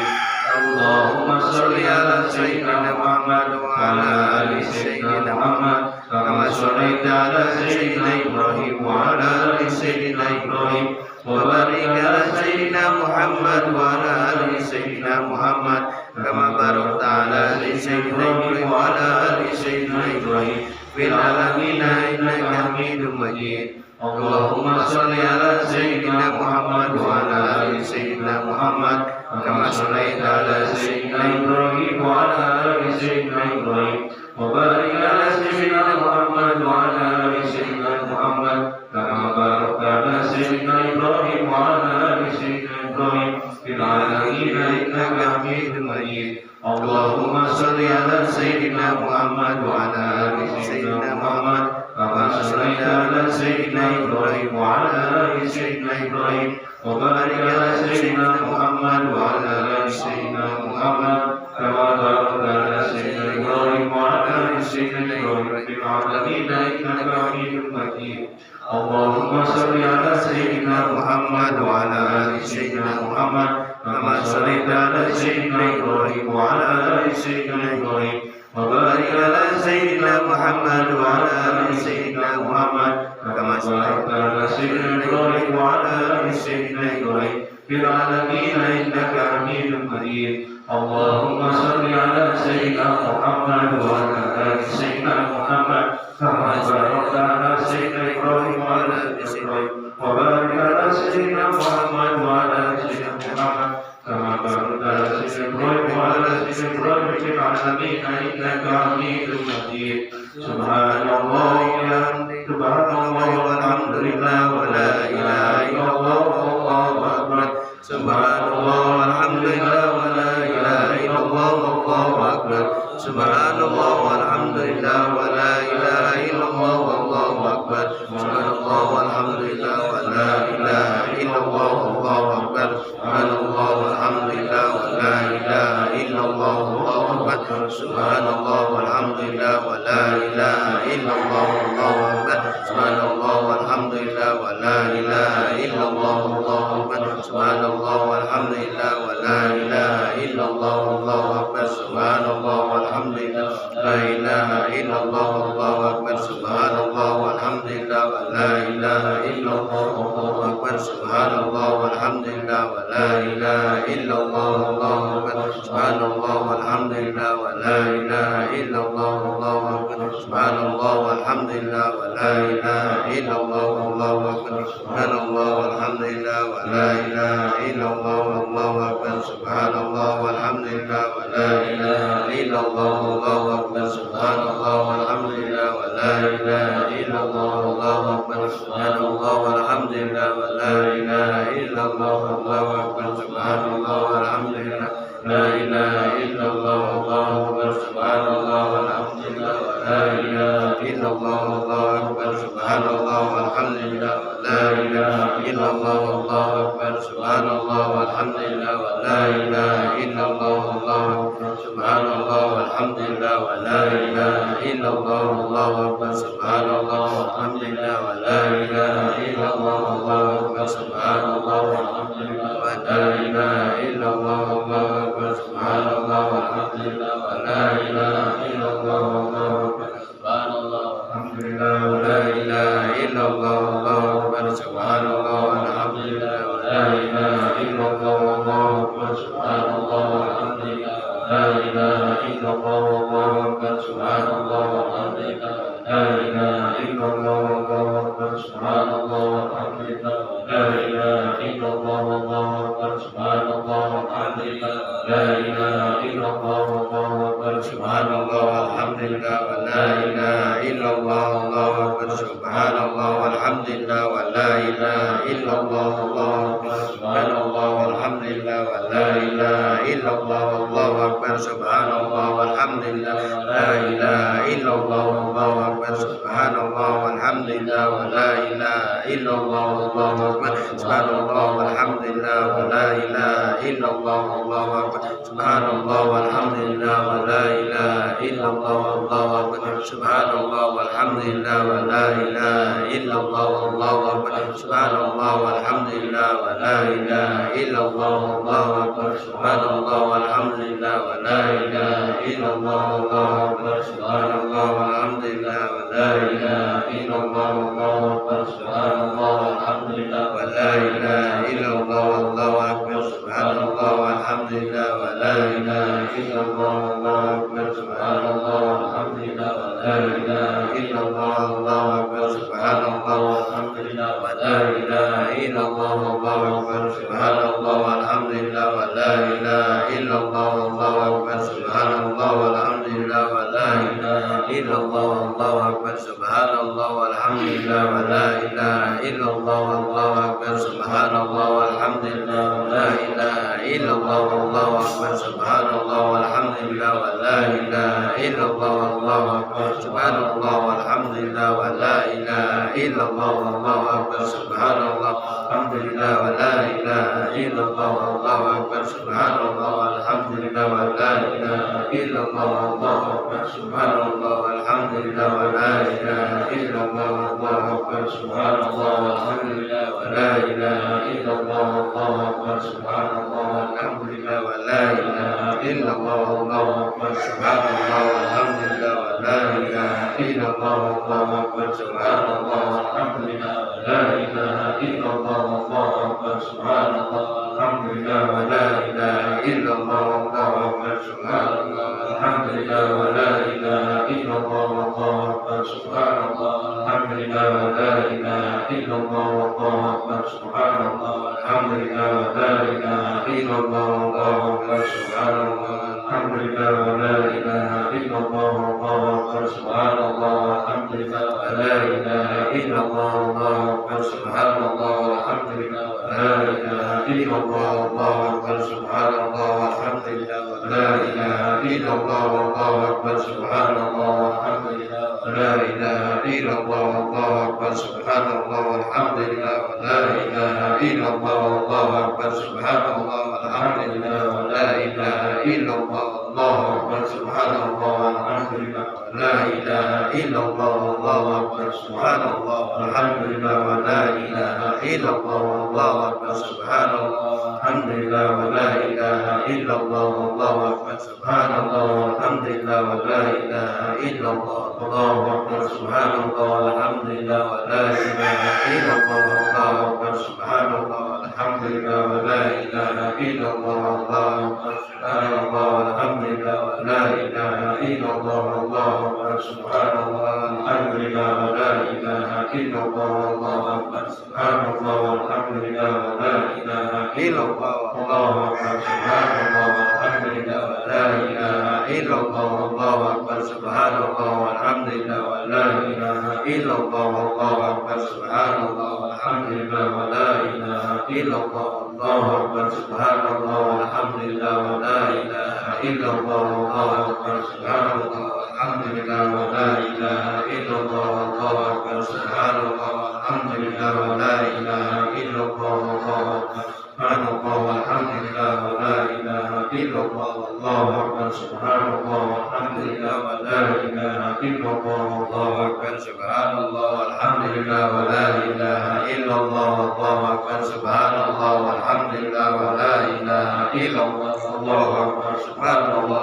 اللهم صل على سيدنا محمد وعلى آل سيدنا محمد كما صليت على سيدنا إبراهيم وعلى آل سيدنا إبراهيم وبارك على سيدنا محمد وعلى آل سيدنا محمد كما باركت على سيدنا إبراهيم وعلى آل سيدنا إبراهيم في العالمين إنك حميد مجيد اللهم صل على سيدنا محمد وعلى آل سيدنا محمد كما صليت على سيدنا إبراهيم وعلى آل سيدنا إبراهيم وبارك على سيدنا محمد وعلى وعلى آل سيدنا محمد كما صليت على سيدنا إبراهيم وعلى آل سيدنا إبراهيم وبارك على سيدنا محمد وعلى آل سيدنا محمد كما باركت على سيدنا إبراهيم وعلى آل سيدنا إبراهيم في العالمين إنك حميد مجيد اللهم صل على سيدنا محمد وعلى آل سيدنا محمد كما صليت على سيدنا إبراهيم وعلى آل سيدنا إبراهيم وبارك على سيدنا محمد وعلى آل سيدنا محمد كما باركت على سيدنا إبراهيم وعلى آل سيدنا إبراهيم في العالمين إنك حميد مجيد اللهم صل على سيدنا محمد وعلى آل سيدنا محمد كما باركت على سيدنا إبراهيم وعلى آل إبراهيم وبارك على سيدنا محمد وعلى آل سيدنا محمد كما باركت على سيدنا إبراهيم وعلى آل سيدنا إبراهيم في العالمين إنك حميد مجيد سبحان الله والحمد لله ولا إله إلا الله والله أكبر سبحان الله والحمد لله ولا إله إلا الله والله أكبر سبحان الله والحمد لله ولا إله إلا الله والله أكبر سبحان الله والحمد لله ولا إله إلا الله والله أكبر سبحان الله والحمد لله ولا إله إلا الله والله أكبر سبحان الله والحمد لله ولا إله إلا الله والله أكبر سبحان الله والحمد لله ولا إله إلا الله والله أكبر سبحان الله والحمد لله ولا إله إلا الله والله أكبر سبحان الله والحمد لله لا إله إلا الله والله أكبر سبحان الله والحمد لله ولا إله إلا الله والله أكبر سبحان الله والحمد لله ولا إله إلا الله والله أكبر سبحان الله والحمد لله ولا إله إلا الله والله أكبر سبحان الله والحمد لله ولا إله إلا الله والله أكبر سبحان الله والحمد لله ولا إله إلا الله والله أكبر سبحان الله والحمد لله ولا إله إلا الله والله أكبر سبحان الله والحمد لله ولا إله إلا الله والله أكبر سبحان الله والحمد لله ولا إله إلا الله والله أكبر سبحان الله والحمد لله لا إله إلا الله والله أكبر سبحان الله والحمد لله ولا إله إلا الله والله أكبر سبحان الله والحمد لله ولا إله إلا الله والله أكبر سبحان الله والحمد لله ولا إله إلا الله والله أكبر سبحان الله والحمد لله ولا إله إلا الله والله أكبر سبحان الله والحمد لله ولا إله إلا الله والله أكبر سبحان الله والحمد لله ولا إله إلا الله والله أكبر سبحان الله والحمد لله ولا إله إلا الله والله أكبر سبحان الله والحمد لله ولا إله إلا الله والله أكبر سبحان الله والحمد لله ولا إله إلا الله والله أكبر سبحان الله والحمد لله لا إله إلا الله والله أكبر سبحان الله والحمد لله لا إله إلا الله والله أكبر سبحان الله والحمد لله لا إله إلا الله والله أكبر سبحان الله والحمد لله لا إله إلا الله والله أكبر سبحان الله والحمد لله ولا إله إلا الله والله أكبر سبحان الله والحمد لله ولا إله إلا الله والله أكبر سبحان الله والحمد لله ولا إله إلا الله والله أكبر سبحان الله والحمد لله لا إله إلا الله والله أكبر سبحان الله والحمد لله ولا إله إلا الله والله أكبر سبحان الله والحمد لله ولا إله إلا الله والله أكبر سبحان الله والحمد لله ولا إله إلا الله والله أكبر سبحان الله والحمد لله ولا إله إلا الله والله أكبر سبحان الله والحمد لله ولا إله إلا الله والله أكبر سبحان الله والحمد لله ولا إله إلا الله والله أكبر سبحان الله والحمد لله ولا إله إلا الله والله أكبر سبحان الله والحمد لله ولا إله إلا الله والله أكبر سبحان الله والحمد لله ولا إله إلا الله والله أكبر سبحان الله والحمد لله ولا إله إلا الله والله أكبر سبحان الله والحمد لله ولا إله إلا الله والله أكبر سبحان الله والحمد لله ولا إله إلا الله والله أكبر سبحان الله والحمد لله ولا إله إلا الله والله أكبر سبحان الله والحمد لله ولا إله إلا الله والله أكبر سبحان الله والحمد لله ولا إله illallah wallahu akbar subhanallah walhamdulillah wa la ilaha illallah wallahu akbar subhanallah walhamdulillah wa la ilaha illallah wallahu akbar subhanallah walhamdulillah wa la ilaha illallah wallahu akbar subhanallah walhamdulillah wa la ilaha illallah wallahu akbar subhanallah walhamdulillah wa la ilaha illallah wallahu akbar subhanallah walhamdulillah wa la ilaha illallah wallahu akbar subhanallah walhamdulillah wa la ilaha illallah wallahu akbar subhanallah walhamdulillah wa la ilaha illallah wallahu akbar subhanallah walhamdulillah wa la ilaha illallah wallahu akbar subhanallah walhamdulillah wa la ilaha illallah wallahu akbar subhanallah walhamdulillah wa la ilaha illallah wallahu akbar subhanallah walhamdulillah wa la ilaha illallah wallahu akbar subhanallah walhamdulillah wa la ilaha illallah wallahu akbar subhanallah walhamdulillah wa la ilaha illallah wallahu akbar subhanallah walhamdulillah wa la ilaha illallah wallahu akbar subhanallah walhamdulillah wa la ilaha illallah wallahu akbar subhanallah walhamdulillah wa la ilaha illallah wallahu akbar subhanallah walhamdulillah wa la ilaha illallah wallahu akbar subhanallah walhamdulillah wa la ilaha illallah wallahu akbar subhanallah walhamdulillah wa la ilaha illallah wallahu akbar subhanallah walhamdulillah wa la ilaha illallah wallahu akbar subhanallah walhamdulillah wa la ilaha illallah wallahu akbar subhanallah walhamdulillah wa la ilaha illallah wallahu akbar subhanallah walhamdulillah wa la ilaha illallah wallahu akbar subhanallah walhamdulillah wa la ilaha illallah wallahu akbar subhanallah walhamdulillah wa la ilaha illallah wallahu akbar subhanallah walhamdulillah wa la ilaha illallah wallahu akbar subhanallah walhamdulillah wa la ilaha illallah wallahu akbar subhanallah walhamdulillah wa la ilaha illallah wallahu akbar subhanallah walhamdulillah wa la ilaha illallah wallahu akbar subhanallah walhamdulillah wa la ilaha illallah wallahu akbar subhanallah walhamdulillah wa la ilaha illallah wallahu akbar subhanallah walhamdulillah wa la ilaha illallah wallahu akbar subhanallah walhamdulillah wa la ilaha illallah wallahu akbar subhanallah walhamdulillah wa la ilaha illallah wallahu akbar subhanallah walhamdulillah wa la ilaha illallah wallahu akbar subhanallah walhamdulillah wa la ilaha illallah wallahu akbar subhanallah walhamdulillah wa la ilaha illallah wallahu akbar subhanallah walhamdulillah wa la ilaha illallah wallahu akbar subhanallah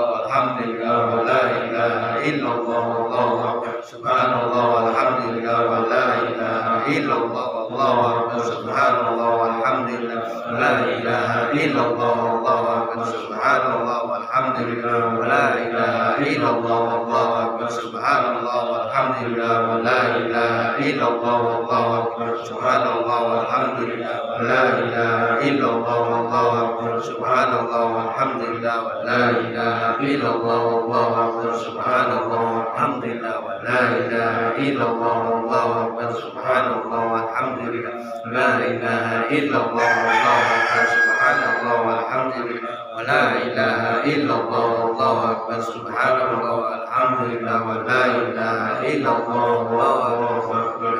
walhamdulillah wa la ilaha illallah wallahu akbar subhanallah walhamdulillah wa la ilaha illallah wallahu akbar subhanallah walhamdulillah wa la ilaha illallah wallahu akbar subhanallah walhamdulillah wa la ilaha illallah wallahu akbar subhanallah walhamdulillah wa la ilaha illallah wallahu akbar subhanallah walhamdulillah wa la ilaha illallah wallahu akbar subhanallah walhamdulillah wa la ilaha illallah wallahu akbar subhanallah walhamdulillah wa la ilaha illallah wallahu akbar subhanallah walhamdulillah wa la ilaha illallah wallahu akbar subhanallah walhamdulillah wa la ilaha illallah wallahu akbar subhanallah walhamdulillah wa la ilaha illallah wallahu akbar.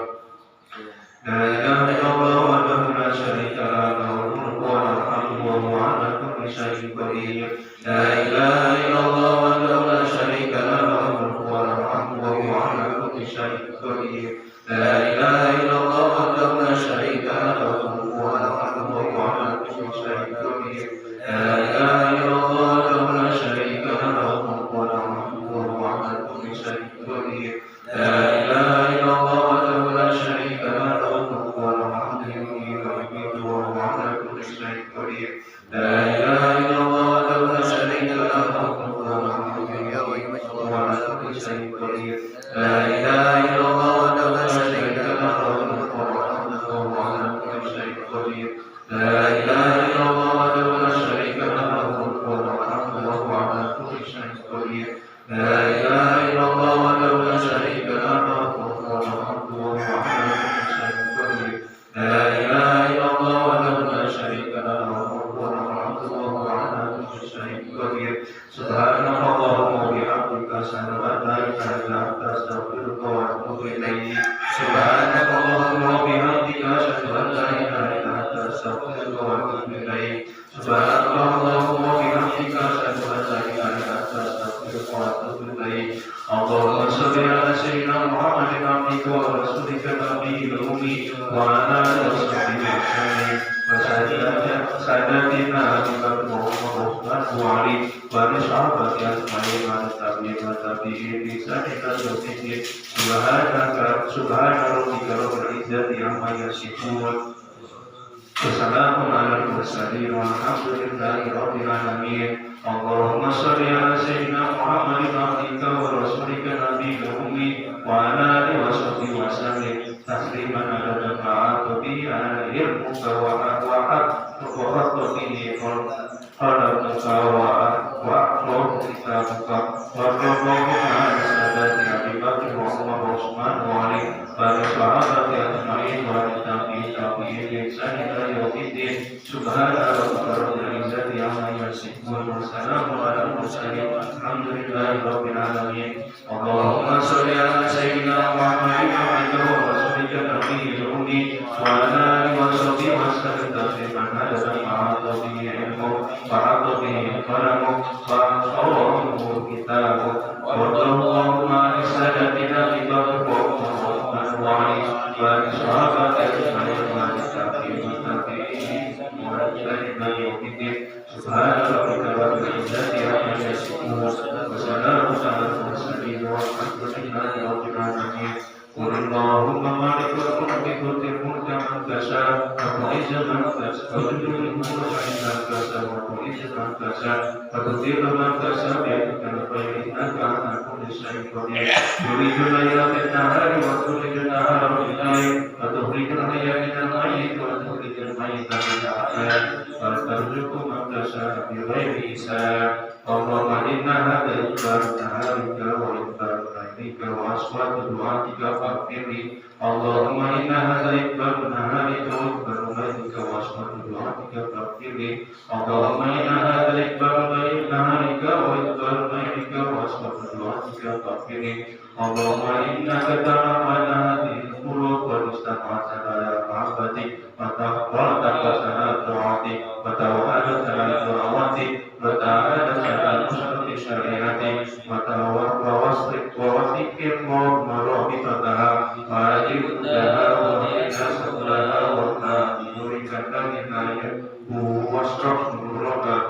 La ilaha illallah wahdahu la syarika lahu lahul mulku wa lahul hamdu wa huwa ala kulli syai'in qadir. La ilaha illallah wahdahu la syarika lahu lahul mulku wa lahul hamdu wa huwa ala kulli syai'in qadir. La ilaha illallah wahdahu la syarika lahu lahul mulku wa lahul hamdu wa huwa ala kulli syai'in qadir. La ilaha illallah wahdahu la syarika lahu lahul mulku wa lahul hamdu wa huwa ala kulli syai'in qadir. La ilaha illallah wahdahu la syarika lahu lahul mulku wa lahul hamdu wa huwa ala kulli syai'in qadir. La ilaha illallah wahdahu la syarika lahu lahul mulku wa lahul hamdu wa huwa ala kulli syai'in qadir. La ilaha illallah wahdahu la syarika lahu lahul mulku wa lahul hamdu wa huwa ala kulli syai'in qadir. La ilaha illallah wahdahu la syarika lahu lahul mulku wa lahul hamdu wa huwa ala kulli syai'in qadir. La ilaha illallah wahdahu la syarika lahu سيدنا محمد عبدك ورسولك النبي الأمي وعلى آله وصحبه وسلم وسادتنا أبي بكر وعمر وعثمان وعلي ولصحابة أجمعين والتابعين والتابعين بإحسان إلى يوم الدين سبحان ربك رب العزة عما يصفون وسلام على المرسلين والحمد لله رب العالمين. اللهم صل على سيدنا محمد عبدك ورسولك النبي الأمي وعلى آله وصحبه وسلم تسليما عدد ما أعط به عليه علمك وحق به خلقك وأحفظ كتابك وارحمه على سادات أبي بكر وعمر وعثمان وعلي ولصحابة أجمعين والتابعين بإحسان إلى يوم الدين سبحان ربك رب العزة عما يصفون وسلام على المرسلين والحمد لله رب العالمين. اللهم صل على سيدنا محمد عبدك ورسولك النبي الأمي وعلى آله وصحبه وسلم تسليما عدد ما أحاط به علمه وأحاط به قلمه وأحصاه كتابه وارض اللهم عن سادتنا أبي بكر وعمر وعثمان وعلي ولصحابة أجمعين والتابعين والتابعين إلى يوم الدين سبحان ربك رب العزة عما يصفون وسلام على المرسلين والحمد لله رب العالمين. قل اللهم مالك الملك تؤتي الملك من تشاء وتعز من تشاء وتذل من تشاء وتعز من تشاء وتذل من تشاء بيدك الخير انك على كل شيء قدير. تولج الليل في النهار وتولج النهار في الليل وتخرج الحي من الميت وتخرج الميت من الحي وترزق من تشاء بغير حساب. اللهم انا هديت نهارك وإنكار ليلك وأصوات دعاتك فاغفر لي. اللهم انا هديت نهارك وإنكار ليلك وأصوات دعاتك فاغفر لي. اللهم انا هديت نهارك وإنكار ليلك وأصوات دعاتك فاغفر لي. اللهم انك تعلم ان هذه القلوب قد استمعت على محبتك وتقبلت على طاعتك وتوهدت على دعوتك وتعادت على نصرة شريعتك ووثق مرابطتها وأجبتها وإلى سبلها وارنا بنورك الذي لا يكفو واستغفر ربك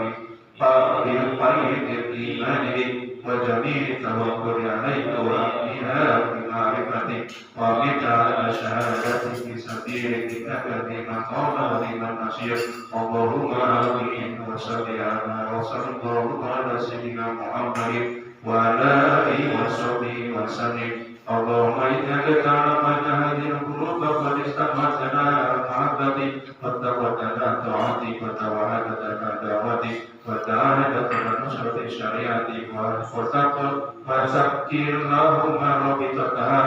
بالخير الإيمان بك وجميع التوكل عليك وإياها بمعرفتك وبك على شهادتك في سبيلك إنك لمن قام ولمن نصير. اللهم آمين وصل اللهم على سيدنا محمد وعلى آله وصحبه وسلم. اللهم إنك تعلم أن هذه القلوب قد استمعت على محبتك واتقت على طاعتك وتوعدت على دعوتك وتعاهدت على نصرة شريعتك وتذكر اللهم رابطتها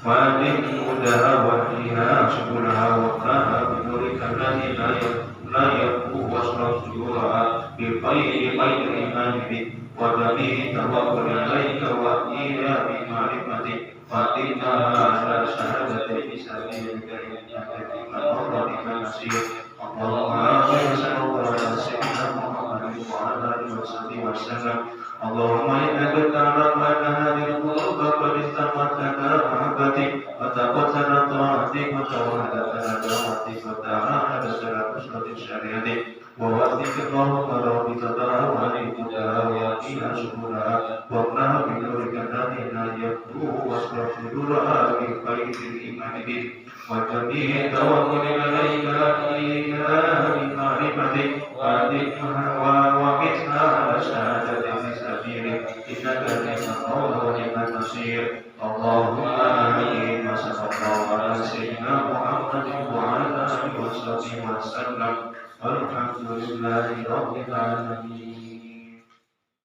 وأدم وفيها سبلها واقنعها بنورك الذي لا يكفو واصرف صدورها بخير الإيمان بك وجميع التوكل عليك وإياها بمعرفتك وأتمها على شهادتك في سبيلك إنك لمن قام بمن نصير. اللهم صل على سيدنا محمد وعلى آله وصحبه وسلم. اللهم إنك تعلم أن هذه القلوب قد استمعت على محبتك وتقت على طاعتك وتوحدت على دعوتك وتعاهدت على نصرة شريعتك ووثق اللهم رابطتها وأنقذها وأقيها سبلها واقنعها بنورك الذي لا يكفو واصرف صدورها بخير الإيمان بك وجميع التوكل عليك إياها بمعرفتك ومتها على شهادتك في سبيلك إنك لمن قام ولمن نصير. اللهم